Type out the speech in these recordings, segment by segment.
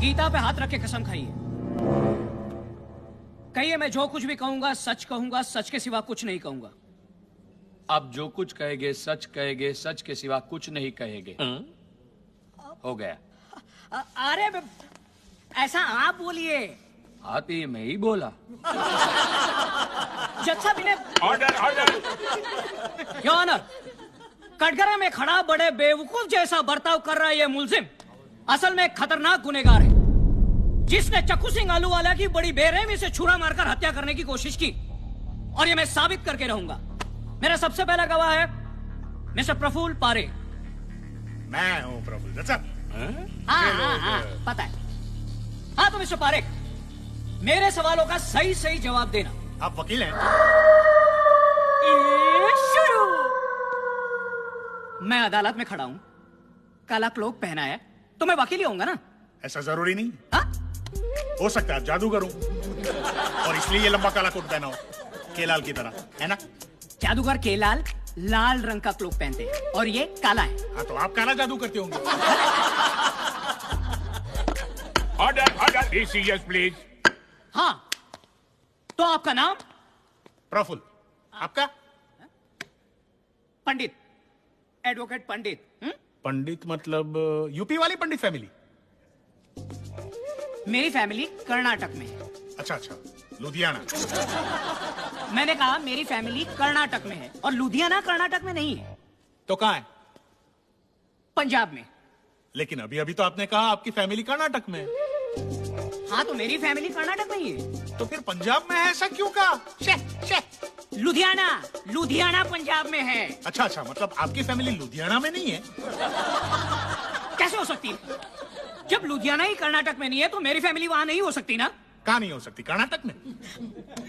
गीता पे हाथ रख के कसम खाइए। कहिए मैं जो कुछ भी कहूंगा सच कहूंगा, सच के सिवा कुछ नहीं कहूंगा। आप जो कुछ कहेंगे, सच के सिवा कुछ नहीं कहेंगे। हो गया। अरे ऐसा आप बोलिए। हाँ तो ये मैं ही बोला। जज साहब इन्हें ऑर्डर। योर ऑनर, कटघरे में खड़ा बड़े बेवकूफ जैसा बर्ताव कर रहा है ये मुलजिम असल में एक खतरनाक गुनहगार है, जिसने चक्कू सिंह आलूवाला की बड़ी बेरहमी से छुरा मारकर हत्या करने की कोशिश की, और ये मैं साबित करके रहूंगा। मेरा सबसे पहला गवाह है मिस्टर प्रफुल्ल पारे। मैं हूँ प्रफुल्ल साहब। हाँ, पता है। हाँ तो मिस्टर पारेख, मेरे सवालों का सही सही जवाब देना। आप वकील हैं? शुरू। मैं अदालत में खड़ा हूं, काला क्लोक पहना है, तो मैं वकील ही होऊंगा ना? ऐसा जरूरी नहीं। हाँ? हो सकता है जादूगर हूं और इसलिए ये लंबा काला कोट पहना हो, केलाल की तरह, है ना? जादूगर केलाल लाल रंग का क्लोक पहनते हैं और ये काला है। हाँ तो आप काला जादू करते होंगे। Order be serious please. हाँ तो आपका नाम? प्रफुल्ल। आपका? पंडित, एडवोकेट पंडित। पंडित मतलब यूपी वाली पंडित फैमिली? मेरी फैमिली कर्नाटक में है। अच्छा, लुधियाना। मैंने कहा मेरी फैमिली कर्नाटक में है और लुधियाना कर्नाटक में नहीं है। तो कहाँ है? पंजाब में। लेकिन अभी अभी तो आपने कहा आपकी फैमिली कर्नाटक में है। हाँ तो मेरी फैमिली कर्नाटक में ही है। तो फिर पंजाब में है ऐसा क्यों कहा? लुधियाना पंजाब में है। अच्छा, मतलब आपकी फैमिली लुधियाना में नहीं है? कैसे हो सकती है? जब लुधियाना ही कर्नाटक में नहीं है तो मेरी फैमिली वहां नहीं हो सकती ना? कहाँ नहीं हो सकती? कर्नाटक में?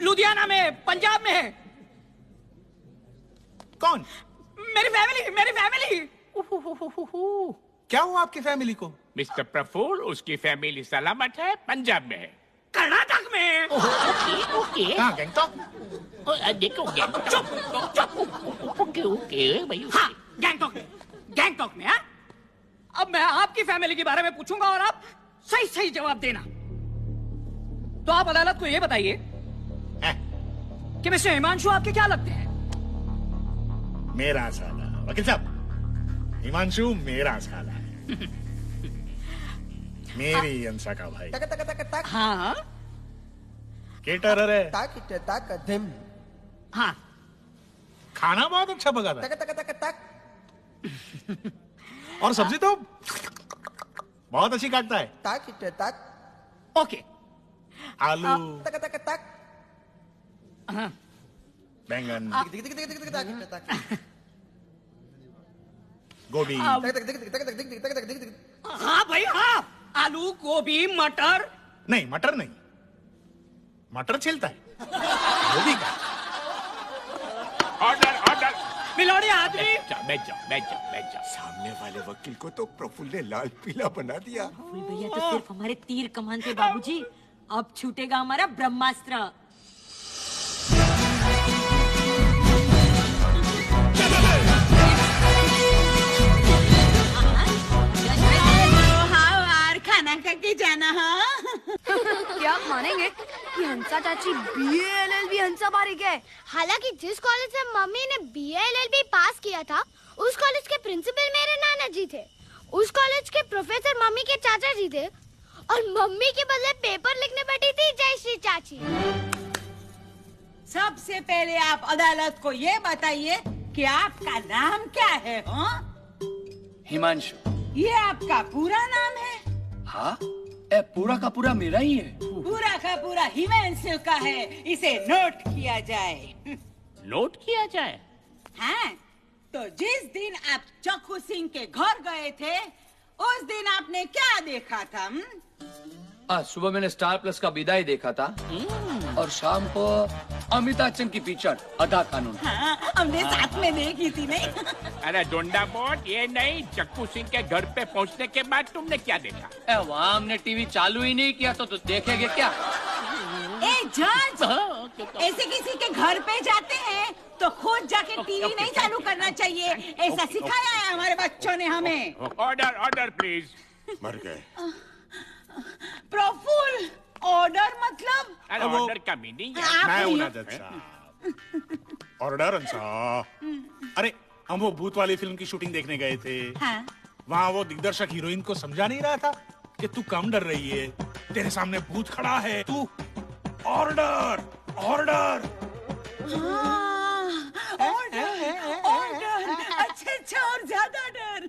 लुधियाना में, पंजाब में है। कौन? मेरी फैमिली। क्या हुआ आपकी फैमिली को? मिस्टर प्रफुल्ल, उसकी फैमिली सलामत है, पंजाब में है। कर्नाटक में। ओके कहाँ? गैंगटॉक? देखो ओके भाई। हाँ, गैंगटॉक में। हाँ? अब मैं आपकी फैमिली के बारे में पूछूंगा और आप सही सही जवाब देना। तो आप अदालत को ये बताइए कि मिस्टर हिमांशु आपके क्या लगते हैं? मेरा साला। वकील साहब, हिमांशु मेरा साला है। मेरी अंसा का भाई। हाँ केटरर है। हाँ। खाना बहुत अच्छा पकाता है और सब्जी तो बहुत अच्छी काटता है। ओके। आलू, हाँ। बैंगन, गोभी। हाँ भाई हाँ, आलू, गोभी, मटर। नहीं, मटर नहीं, मटर छिलता है, गोभी का। ऑर्डर। मिलोड़ी आदमी। बैठ जाओ। सामने वाले वकील को तो प्रफुल्ल ने लाल पीला बना दिया। भैया तो सिर्फ हमारे तीर कमान थे बाबूजी, अब छूटेगा हमारा ब्रह्मास्त्र। खाना करके जाना। हाँ क्या आप मानेंगे कि हंसा चाची BA-LLB हंसा बारिक है। हालांकि जिस कॉलेज से मम्मी ने BA-LLB पास किया था, उस कॉलेज के प्रिंसिपल मेरे नाना जी थे। उस कॉलेज के प्रोफेसर मम्मी के चाचा जी थे और मम्मी के बदले पेपर लिखने बैठी थी जयश्री चाची। सबसे पहले आप अदालत को ये बताइए कि आपका नाम क्या है? हिमांशु। ये आपका पूरा नाम है? हाँ, पूरा का पूरा मेरा ही है। पूरा का पूरा हिमांशु का है, इसे नोट किया जाए। नोट किया जाए? हाँ, तो जिस दिन आप चक्कू सिंह के घर गए थे, उस दिन आपने क्या देखा था? आज सुबह मैंने स्टार प्लस का विदाई देखा था और शाम को अमिताभ बच्चन की पिक्चर आधा कानून। हाँ, हमने साथ में देखी थी नहीं? अरे डोंडा बोट, ये नहीं, चक्कू सिंह के घर पे पहुंचने के बाद तुमने क्या देखा? वहाँ हमने टीवी चालू ही नहीं किया तो देखेंगे क्या? ए जज, ऐसे किसी के घर पे जाते हैं तो खुद जाके टीवी नहीं चालू करना चाहिए, ऐसा सिखाया है हमारे बच्चों ने हमें। Order please. मर गए। अरे वो- ऑर्डर का मीनिंग मैं हूं ना जज साहब। ऑर्डर साहब। अरे हम वो भूत वाली फिल्म की शूटिंग देखने गए थे। हाँ। वहाँ वो दिग्दर्शक हीरोइन को समझा नहीं रहा था कि तू कम डर रही है, तेरे सामने भूत खड़ा है, तू ऑर्डर ऑर्डर। ऑर्डर अच्छा और ज्यादा डर।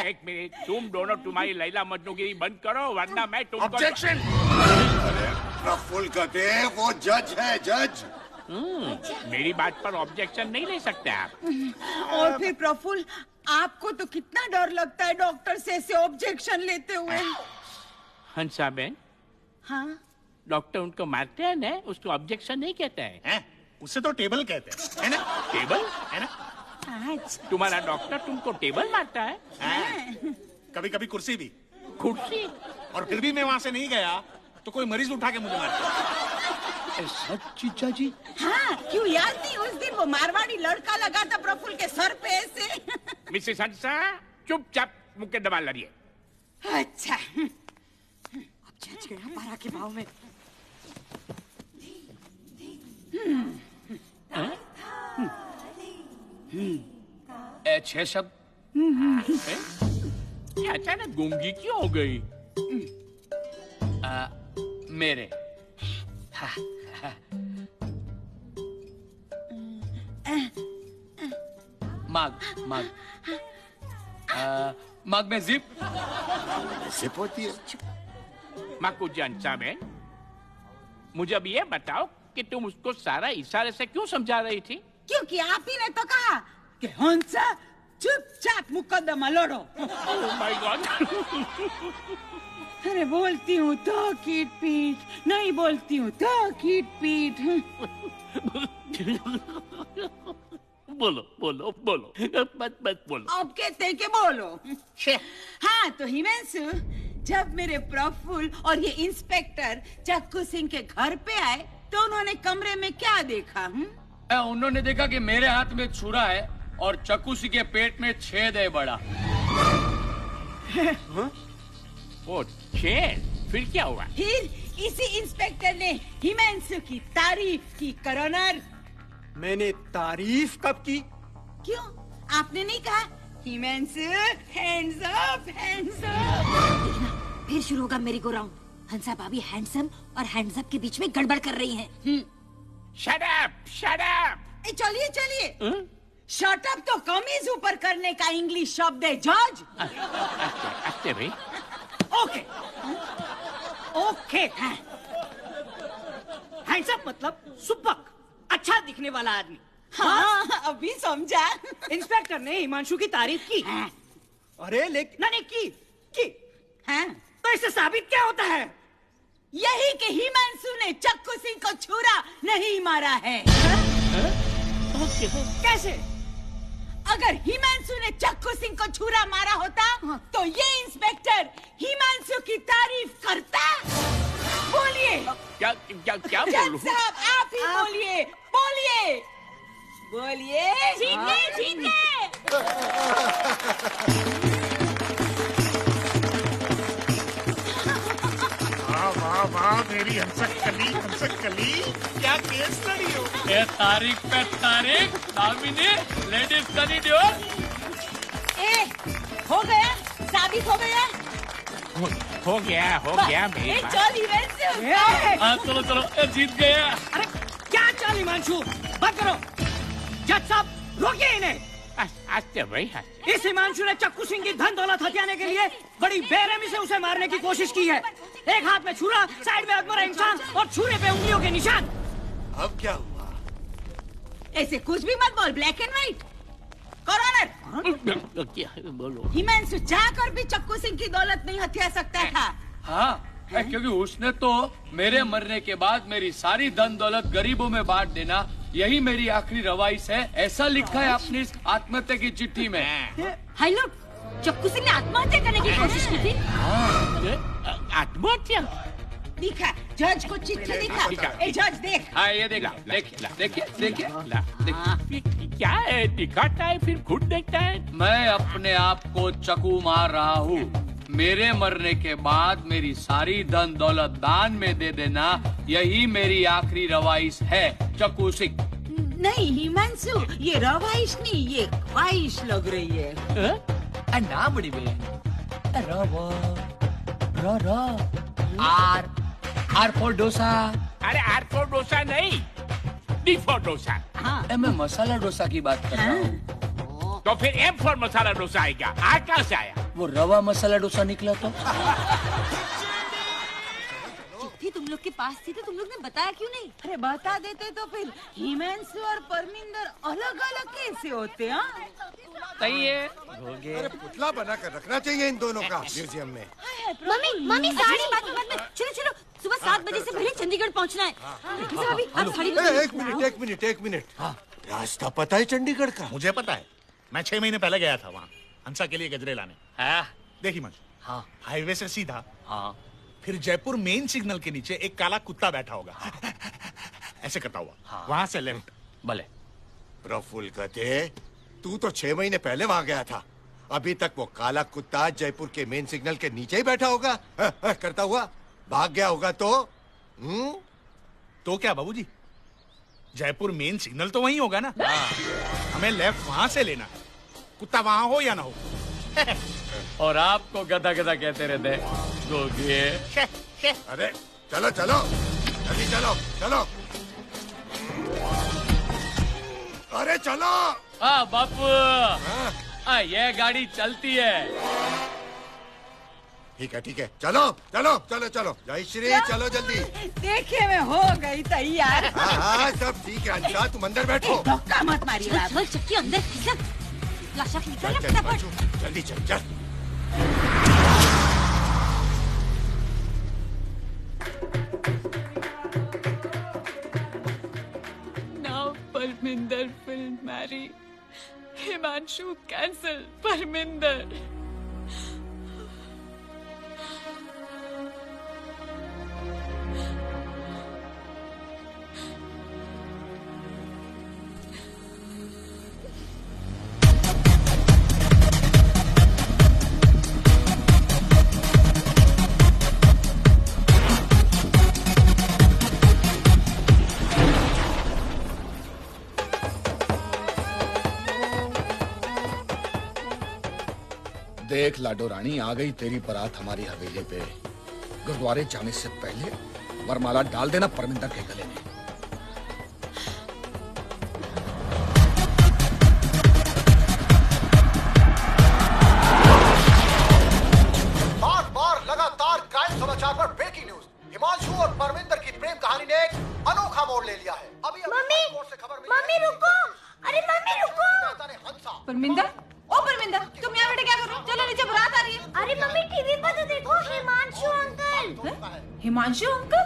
एक मिनट, तुम दोनों तुम्हारी लैला मजनूगिरी बंद करो वरना मैं तुमको ऑब्जेक्शन। प्रफुल्ल कहते हैं वो जज है, जज। मेरी बात पर ऑब्जेक्शन नहीं ले सकते आप। और फिर प्रफुल्ल, आपको तो कितना डर लगता है डॉक्टर से ऐसे ऑब्जेक्शन लेते हुए। हंसा बहन, हाँ, डॉक्टर उनको मारते हैं ना, उसको ऑब्जेक्शन नहीं कहते हैं। हैं? उससे तो टेबल कहते हैं, है ना? टेबल? है ना? तुम्हारा डॉक्टर तुमको टेबल मारता है? कभी कभी कुर्सी भी। कुर्सी? और फिर भी मैं वहाँ से नहीं गया तो कोई मरीज उठा के मुझे मारता। सच जीजा जी? हाँ, क्यों याद नहीं उस दिन वो मारवाड़ी लड़का लगा था प्रफुल्ल के सर पे ऐसे। मिसेस हंसा, चुपचाप मुकदमा लड़िए। अच्छा, अब जज गया पारा के भाव में। छह शब्द। ये अचानक गूंगी क्यों हो गई? मेरे। माग माग माग में जिप। सिप होती है। माकूजान साहब, मुझे अब ये बताओ कि तुम उसको सारा इशारे से क्यों समझा रही थी? क्योंकि आप ही ने तो कहा कि हंसा चुपचाप मुकदमा लड़ो। Oh my God. अरे बोलती हूँ तो कीट पीट, नहीं बोलती हूँ तो कीट पीट। बोलो बोलो बोलो, मत मत बोलो। अब कहते हैं कि बोलो। हाँ तो हिमेंशु, जब मेरे प्रफुल्ल और ये इंस्पेक्टर चक्कू सिंह के घर पे आए तो उन्होंने कमरे में क्या देखा? उन्होंने देखा कि मेरे हाथ में छुरा है और चक्कू सिंह के पेट में छेद है बड़ा। ओ छेद? फिर क्या हुआ? फिर इसी इंस्पेक्टर ने हिमेंशु की तारीफ की। करोनर, मैंने तारीफ कब की? क्यों आपने नहीं कहा हिमेंशु हैंड्स अप हैंड्स अप? फिर शुरू होगा मेरी गो राउंड। हंसा भाभी हैंडसम और हैंड्स अप के बीच में गड़बड़ कर रही हैं। Shut up shut up. चलिए चलिए, शट अप तो कमीज ऊपर करने का इंग्लिश शब्द है जज। अच्छे भाई। Okay okay. हैंडसम मतलब सुपक, अच्छा दिखने वाला आदमी। हाँ, अभी समझा। इंस्पेक्टर ने हिमांशु की तारीफ की। अरे लेकिन नहीं की। हाँ, तो इससे साबित क्या होता है? यही कि हिमांशु ने चक्कू सिंह को छुरा नहीं मारा है। कैसे? अगर हिमांशु ने चक्कू सिंह को छुरा मारा होता तो ये इंस्पेक्टर हिमांशु की तारीफ करता? बोलिए क्या क्या क्या जज बोलूं? साहब, आप ही बोलिए बोलिए बोलिए। ठीक है। वाह वाह वाह, मेरी हंसक कली, क्या केस लड़ी हो। ये तारीख पे तारीख, दामिनी, लेडीज कॉरिडोर। ए, हो गया, साबित हो गया। हो गया मेरी ए, बात। चल हिमांशु। हाँ चलो चलो, ये जीत गया। अरे क्या चाल हिमांशु, बंद करो। जज साहब रोकिए इन्हें। अच्छे भाई, अच्छे। इस हिमांशु ने चक्कू सिंह की धन दौलत हथियाने के लिए बड़ी बेरहमी से उसे मारने की कोशिश की है। एक हाथ में छुरा, साइड में अकबर इंसान और छुरे पे उंगलियों के निशान। अब क्या हुआ? ऐसे कुछ भी मत बोल, ब्लैक एंड व्हाइट। कॉरोनर, क्या बोलो? हिमांशु चाहकर भी चक्कू सिंह की दौलत नहीं हथिया सकता था। हाँ, क्योंकि उसने तो मेरे मरने के बाद मेरी सारी धन दौलत गरीबों में बांट देना, यही मेरी आखिरी रवाइश है। ऐसा लिखा है अपनी इस आत्महत्या की चिट्ठी में। हाय लोग, चक्कू सिंह ने आत्महत्या करने की कोशिश की थी। आत्महत्या? दिखा, जज को चिट्ठी दिखा। ए जज देख। हाँ ये देखा, देखिए। क्या है? दिखाता है फिर खुद देखता है। मैं अपने आप को चकू मार रहा हूँ। मेरे मरने के बाद मेरी सारी धन दौलत दान में दे देना, यही मेरी आखिरी रवाइश है चक्कू सिंह। नहीं हिमांशु, ये रवाइश नहीं, ये ख्वाहिश लग रही है। ना बड़ी बहन, आर फॉर डोसा। अरे आर फॉर डोसा नहीं, डी फॉर डोसा। हाँ। मैं मसाला डोसा की बात कर रहा हूँ। तो फिर एम फॉर मसाला डोसा आएगा। आज कहाँ से आया? वो रवा मसाला डोसा निकला तो। चिट्ठी तुम लोग के पास थी तो तुम लोग ने बताया क्यों नहीं? अरे बता देते तो फिर हिमांशु और परमिंदर अलग अलग कैसे होते? हाँ सही है। अरे पुतला बना कर रखना चाहिए इन दोनों का म्यूजियम में। मम्मी साड़ी। चलो चलो, सुबह 7 बजे से पहले चंडीगढ़ पहुंचना है। अभी आप साड़ी एक मिनट। रास्ता पता है चंडीगढ़ का? मुझे पता है, मैं 6 महीने पहले गया था वहाँ हंसा के लिए गजरे लाने। देखी मंजू, हाँ। हाईवे से सीधा, हाँ। फिर जयपुर मेन सिग्नल के नीचे एक काला कुत्ता बैठा होगा, ऐसे करता हुआ। हाँ। वहाँ से लेफ्ट। भले। प्रफुल्ल कहते, तू तो 6 महीने पहले वहाँ गया था, अभी तक वो काला कुत्ता जयपुर के मेन सिग्नल के नीचे ही बैठा होगा करता हुआ। भाग गया होगा तो क्या बाबूजी, जयपुर मेन सिग्नल तो वहीं होगा ना। हमें लेफ्ट वहाँ से लेना है, कुत्ता वहाँ हो या ना हो। और आपको गधा गधा कहते रहते गोगे। अरे चलो जल्दी चलो। अरे चलो। हाँ बापू, ये गाड़ी चलती है। ठीक है, चलो। जय श्री, चलो जल्दी। देखे मैं हो गई तैयार। हाँ सब ठीक है। अंशा तुम अंदर बैठो। धक्का मत मारिए। चल चक्की अंदर लाशा निकल जल्दी चल। Now Parminder will marry Himanshu. Cancel Parminder. देख लाडो रानी, आ गई तेरी बारात हमारी हवेली पे। गुरुद्वारे जाने से पहले वरमाला डाल देना परमिंदर के गले में। बार लगातार क्राइम समाचार पर ब्रेकिंग न्यूज। हिमांशु और परमिंदर की प्रेम कहानी ने एक अनोखा मोड़ ले लिया है। अभी मम्मी रुको। अरे मम्मी रुको। परमिंदर, ओ परमिंदर, तुम यहाँ बैठे क्या कर रहे हो? चलो नीचे बारात आ रही है। अरे मम्मी टीवी पर तो देखो, हिमांशु अंकल। हिमांशु अंकल?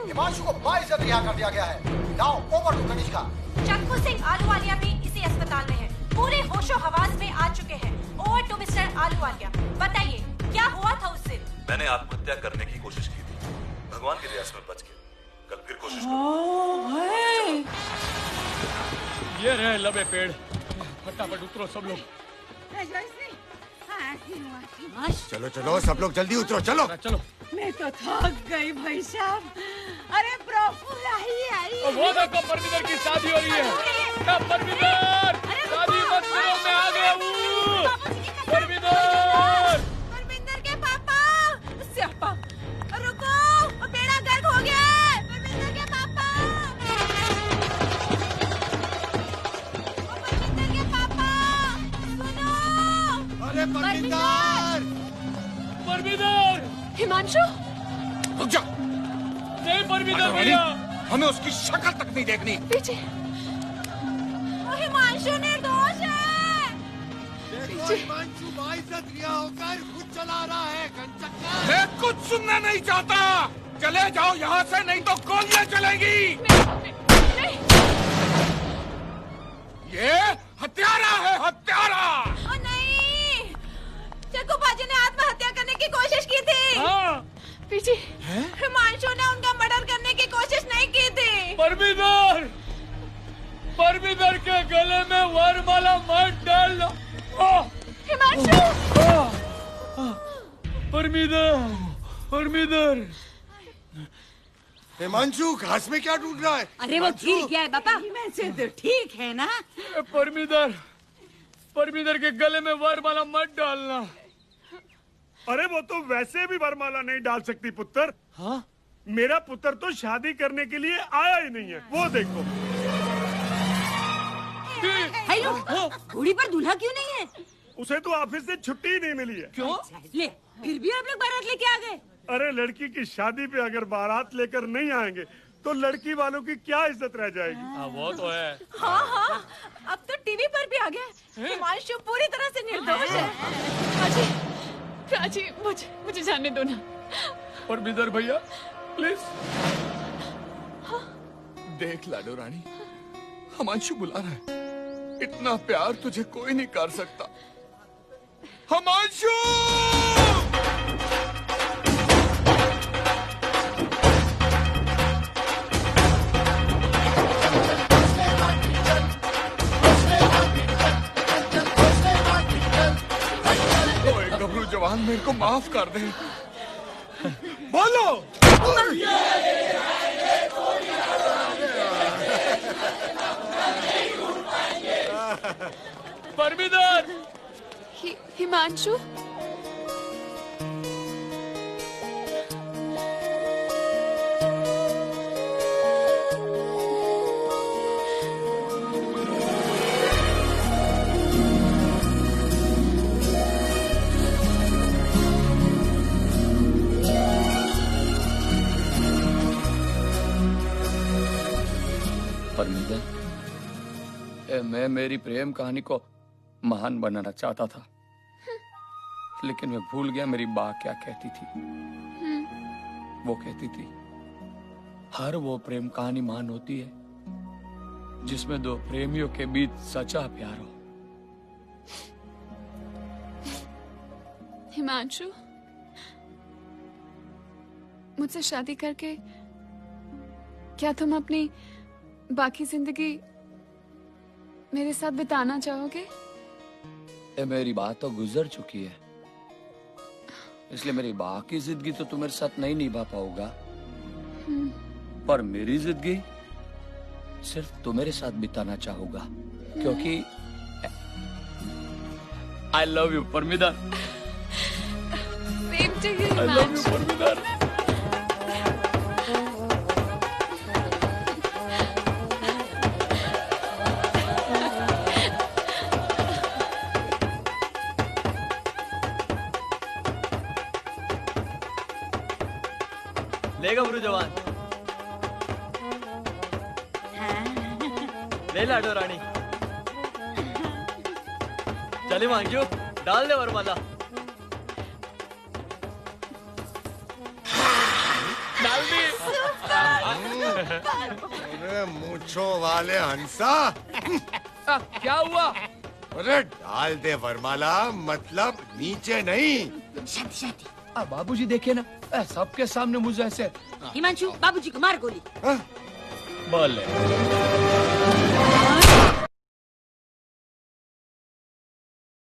हिमांशु को बाइज्जत रिहा कर दिया गया है। Now over to Kanishka. Chakku Singh Ahluwalia भी इसी अस्पताल में है, पूरे होशो हवास में आ चुके हैं। ओवर टू मिस्टर आलूवालिया, बताइए क्या हुआ था उस दिन? मैंने आत्महत्या करने की कोशिश की थी, भगवान की दया से मैं बच गया। कल फिर कोशिश ये रहे लबे पेड़, फटाफट उतरो सब लोग। चलो सब लोग जल्दी उतरो। चलो। मैं तो थक गई भाई साहब। अरे प्रफुल्ल आई। वो देखो परमिंदर की शादी हो रही है। परमिंदर शादी मत करो, मैं आ गया हूँ। परमिंदर के पापा, स्यापा रुको, बेड़ा गर्क हो गया है। परमिंदर के पापा, सुनो। अरे परमिंदर। हिमांशु रुक जा। नहीं परमिंदर भैया, हमें उसकी शक्ल तक नहीं देखनी। पीछे हिमांशु निर्दोष है। हिमांशु बाइज्जत रिहा होकर खुद चला रहा है। मैं कुछ सुनना नहीं चाहता। चले जाओ यहाँ से, नहीं तो गोलियां चलेंगी। ये हत्यारा है, हत्यारा। नहीं, चक्कू बाजी ने आत्महत्या करने की कोशिश की थी। पीछे हिमांशु ने उनका मर्डर करने की कोशिश नहीं की थी। परमिंदर के गले में वरमाला मत डाल। हिमांशु परमिंदर। हिमांशु, घास में क्या ढूंढ रहा है? अरे वो गिर गया है बाबा। हिमांशु तो ठीक है ना? परमिंदर के गले में वरमाला मत डालना। अरे वो तो वैसे भी वरमाला नहीं डाल सकती पुत्र। हाँ? मेरा पुत्र तो शादी करने के लिए आया ही नहीं है, वो देखो। हेलो, घोड़ी पर दूल्हा क्यों नहीं है? उसे तो ऑफिस से छुट्टी ही नहीं मिली है। क्यों? ले, फिर भी आप लोग बारात लेके आ गए। अरे लड़की की शादी पे अगर बारात लेकर नहीं आएंगे तो लड़की वालों की क्या इज्जत रह जाएगी? वो तो है। हाँ, अब तो टीवी पर भी आ गया। हिमांशु पूरी तरह से निर्दोष है। प्राची, मुझे जाने दो ना। परमिंदर भैया, प्लीज। देख लाडो रानी, हिमांशु बुला रहा है। इतना प्यार तुझे कोई नहीं कर सकता। हिमांशु! गबरू जवान, मेरे को माफ कर दे। बोलो। परमिंदर। हिमांशु, परमिंदर, मैं मेरी प्रेम कहानी को महान बनाना चाहता था, लेकिन मैं भूल गया मेरी माँ क्या कहती थी। वो कहती थी, हर वो प्रेम कहानी महान होती है जिसमें दो प्रेमियों के बीच सच्चा प्यार हो। हिमांशु, मुझसे शादी करके क्या तुम अपनी बाकी जिंदगी मेरे साथ बिताना चाहोगे? मेरी बात तो गुजर चुकी है, इसलिए मेरी बाकी जिंदगी तो तुम्हारे साथ नहीं निभा पाऊंगा, पर मेरी जिंदगी सिर्फ तुम्हारे साथ बिताना चाहूंगा, क्योंकि I love you, Parminder. Same to you, I love you, Parminder. ले गबरू जवान, ले लाडो रानी। चली मांगू, डाल दे वरमाला। डाल दी। अरे मूंछों वाले हंसा, क्या हुआ? अरे डाल दे वरमाला, मतलब नीचे नहीं। शांति। बाबूजी देखिए ना, सबके सामने मुझे ऐसे। हिमांशु, बाबूजी को मार गोली। बोले।